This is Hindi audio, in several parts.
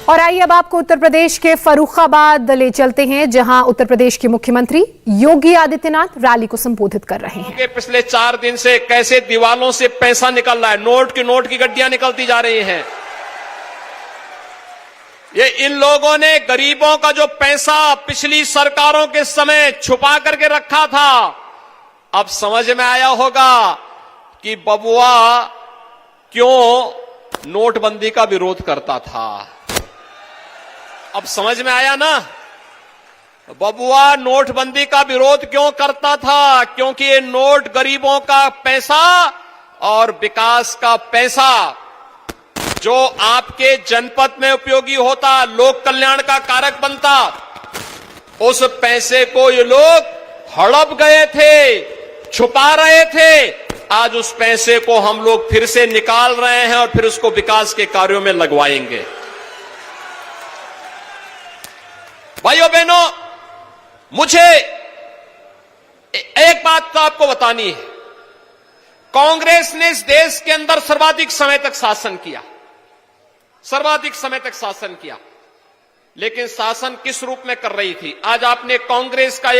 और आइए अब आपको उत्तर प्रदेश के फर्रुखाबाद ले चलते हैं, जहां उत्तर प्रदेश के मुख्यमंत्री योगी आदित्यनाथ रैली को संबोधित कर रहे हैं। पिछले 4 दिन से कैसे दीवालों से पैसा निकल रहा है, नोट की गड्डियां निकलती जा रही हैं। ये इन लोगों ने गरीबों का जो पैसा पिछली सरकारों के समय छुपा करके रखा था, अब समझ में आया होगा कि बबुआ क्यों नोटबंदी का विरोध करता था। अब समझ में आया ना, बबुआ नोटबंदी का विरोध क्यों करता था, क्योंकि ये नोट गरीबों का पैसा और विकास का पैसा जो आपके जनपद में उपयोगी होता, लोक कल्याण का कारक बनता, उस पैसे को ये लोग हड़प गए थे, छुपा रहे थे। आज उस पैसे को हम लोग फिर से निकाल रहे हैं और फिर उसको विकास के कार्यों में लगवाएंगे। भाइयों बहनों, मुझे एक बात तो आपको बतानी है, कांग्रेस ने इस देश के अंदर सर्वाधिक समय तक शासन किया, लेकिन शासन किस रूप में कर रही थी। आज आपने कांग्रेस का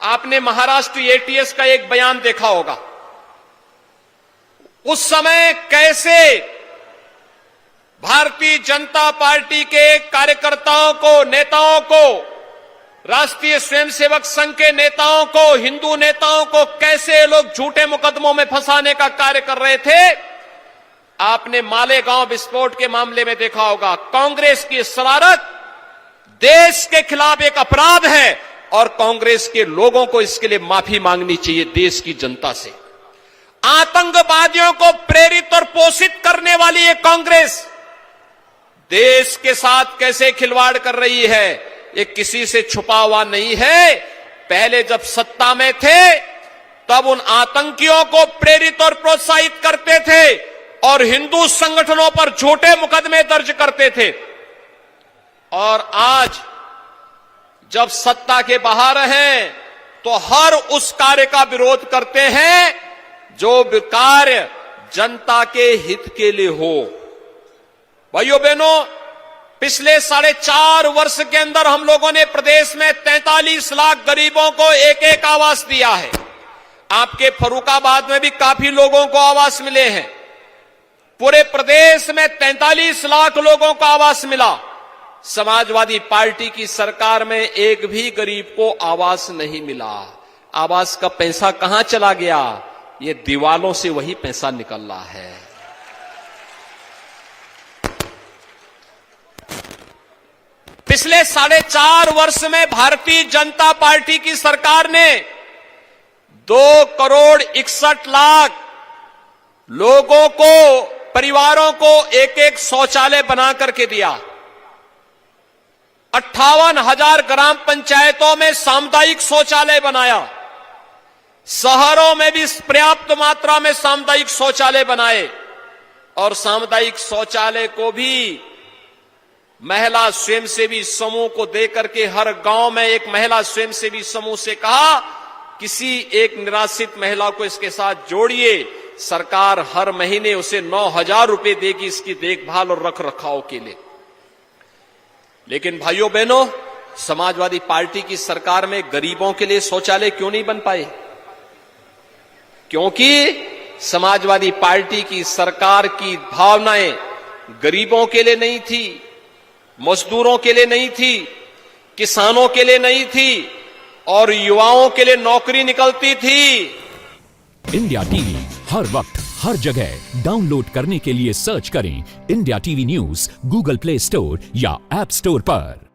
आपने महाराष्ट्र एटीएस का एक बयान देखा होगा। उस समय कैसे भारतीय जनता पार्टी के कार्यकर्ताओं को, नेताओं को, राष्ट्रीय स्वयंसेवक संघ के नेताओं को, हिंदू नेताओं को कैसे लोग झूठे मुकदमों में फंसाने का कार्य कर रहे थे। आपने मालेगांव विस्फोट के मामले में देखा होगा। कांग्रेस की शरारत देश के खिलाफ एक अपराध है और कांग्रेस के लोगों को इसके लिए माफी मांगनी चाहिए देश की जनता से। आतंकवादियों को प्रेरित और पोषित करने वाली ये कांग्रेस देश के साथ कैसे खिलवाड़ कर रही है, ये किसी से छुपा हुआ नहीं है। पहले जब सत्ता में थे तब उन आतंकियों को प्रेरित और प्रोत्साहित करते थे और हिंदू संगठनों पर झूठे मुकदमे दर्ज करते थे। और आज जब सत्ता के बाहर हैं तो हर उस कार्य का विरोध करते हैं जो कार्य जनता के हित के लिए हो। भाइयों बहनों, पिछले 4.5 वर्ष के अंदर हम लोगों ने प्रदेश में 43 लाख गरीबों को एक आवास दिया है। आपके फर्रुखाबाद में भी काफी लोगों को आवास मिले हैं। पूरे प्रदेश में 43 लाख लोगों को आवास मिला। समाजवादी पार्टी की सरकार में एक भी गरीब को आवास नहीं मिला। आवास का पैसा कहां चला गया? ये दीवालों से वही पैसा निकल रहा है। पिछले 4.5 वर्ष में भारतीय जनता पार्टी की सरकार ने 2 करोड़ 61 लाख लोगों को, परिवारों को एक शौचालय बना करके दिया। 58,000 ग्राम पंचायतों में सामुदायिक शौचालय बनाया। शहरों में भी पर्याप्त मात्रा में सामुदायिक शौचालय बनाए और सामुदायिक शौचालय को भी महिला स्वयंसेवी समूह को देकर के हर गांव में एक महिला स्वयंसेवी समूह से कहा, किसी एक निराश्रित महिला को इसके साथ जोड़िए। सरकार हर महीने उसे 9,000 रुपए देगी इसकी देखभाल और रख रखाव के लिए। लेकिन भाइयों बहनों, समाजवादी पार्टी की सरकार में गरीबों के लिए शौचालय क्यों नहीं बन पाए? क्योंकि समाजवादी पार्टी की सरकार की भावनाएं गरीबों के लिए नहीं थी, मजदूरों के लिए नहीं थी, किसानों के लिए नहीं थी और युवाओं के लिए नौकरी निकलती थी। इंडिया टीवी हर वक्त हर जगह डाउनलोड करने के लिए सर्च करें India TV news Google play store या ऐप स्टोर पर।